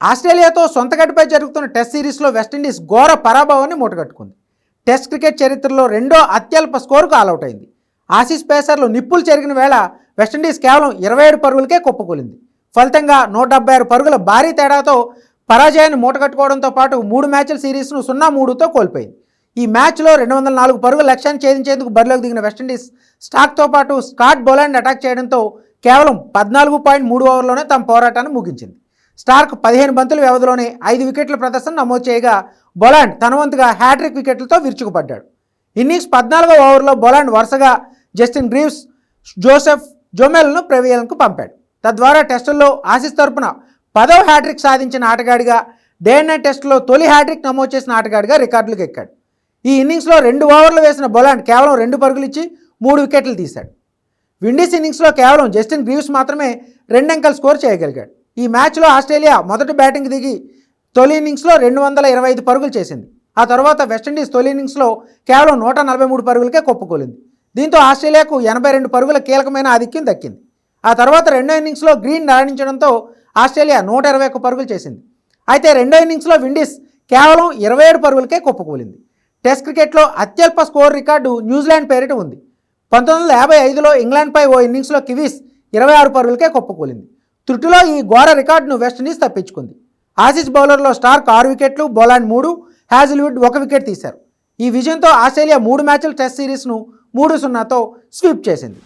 ఆస్ట్రేలియాతో సొంతగడ్డపై జరుగుతున్న టెస్ట్ సిరీస్లో వెస్టిండీస్ ఘోర పరాభవాన్ని మూటగట్టుకుంది. టెస్ట్ క్రికెట్ చరిత్రలో రెండో అత్యల్ప స్కోరుకు ఆలౌట్ అయింది. ఆసీస్ పేసర్లు నిప్పులు చెరిగిన వేళ వెస్టిండీస్ కేవలం 27 పరుగులకే కుప్పకూలింది. ఫలితంగా 176 పరుగుల భారీ తేడాతో పరాజయాన్ని మూటగట్టుకోవడంతో పాటు 3 మ్యాచ్ల సిరీస్ను 0-3తో కోల్పోయింది. ఈ మ్యాచ్లో 204 పరుగుల లక్ష్యాన్ని ఛేదించేందుకు బరిలోకి దిగిన వెస్టిండీస్ స్టాక్తో పాటు స్కాట్ బోలాండ్ అటాక్ చేయడంతో కేవలం 14.3 ఓవర్లోనే తమ పోరాటాన్ని ముగించింది. స్టార్క్ 15 బంతుల వ్యవధిలోనే 5 వికెట్ల ప్రదర్శన నమోదు చేయగా బోలాండ్ తన వంతుగా హ్యాట్రిక్ వికెట్లతో విరుచుకుపడ్డాడు. ఇన్నింగ్స్ 14వ ఓవర్లో బోలాండ్ వరుసగా జస్టిన్ గ్రీవ్స్, జోసెఫ్ జోమెల్ను ప్రెవియల్కు పంపాడు. తద్వారా టెస్టుల్లో ఆసీస్ తరపున 10వ హ్యాట్రిక్ సాధించిన ఆటగాడిగా, డే అండ్ నైట్ టెస్టులో తొలి హ్యాట్రిక్ నమోదు చేసిన ఆటగాడిగా రికార్డులకు ఎక్కాడు. ఈ ఇన్నింగ్స్లో 2 ఓవర్లు వేసిన బోలాండ్ కేవలం 2 పరుగులు ఇచ్చి 3 వికెట్లు తీశాడు. విండీస్ ఇన్నింగ్స్లో కేవలం జస్టిన్ గ్రీవ్స్ మాత్రమే 2 అంకెల స్కోర్ చేయగలిగాడు. ఈ మ్యాచ్లో ఆస్ట్రేలియా మొదటి బ్యాటింగ్ దిగి తొలి ఇన్నింగ్స్లో 225 పరుగులు చేసింది. ఆ తర్వాత వెస్టిండీస్ తొలి ఇన్నింగ్స్లో కేవలం 143 పరుగులకే కుప్పకూలింది. దీంతో ఆస్ట్రేలియాకు 82 పరుగుల కీలకమైన ఆధిక్యం దక్కింది. ఆ తర్వాత రెండో ఇన్నింగ్స్లో గ్రీన్ రాణించడంతో ఆస్ట్రేలియా 121 పరుగులు చేసింది. అయితే రెండో ఇన్నింగ్స్లో విండీస్ కేవలం 27 పరుగులకే కుప్పకూలింది. టెస్ట్ క్రికెట్లో అత్యల్ప స్కోర్ రికార్డు న్యూజిలాండ్ పేరిట ఉంది. 1955లో ఇంగ్లాండ్పై ఓ ఇన్నింగ్స్లో కివీస్ 26 పరుగులకే కుప్పకూలింది. త్రుటిలో ఈ ఘోర రికార్డును వెస్టిండీస్ తప్పించుకుంది. ఆసీస్ బౌలర్లో స్టార్క్ 6 వికెట్లు, బోలాండ్ 3, హ్యాజిల్వుడ్ 1 వికెట్ తీశారు. ఈ విజయంతో ఆస్ట్రేలియా 3 మ్యాచ్ల టెస్ట్ సిరీస్ను 3-0తో స్వీప్ చేసింది.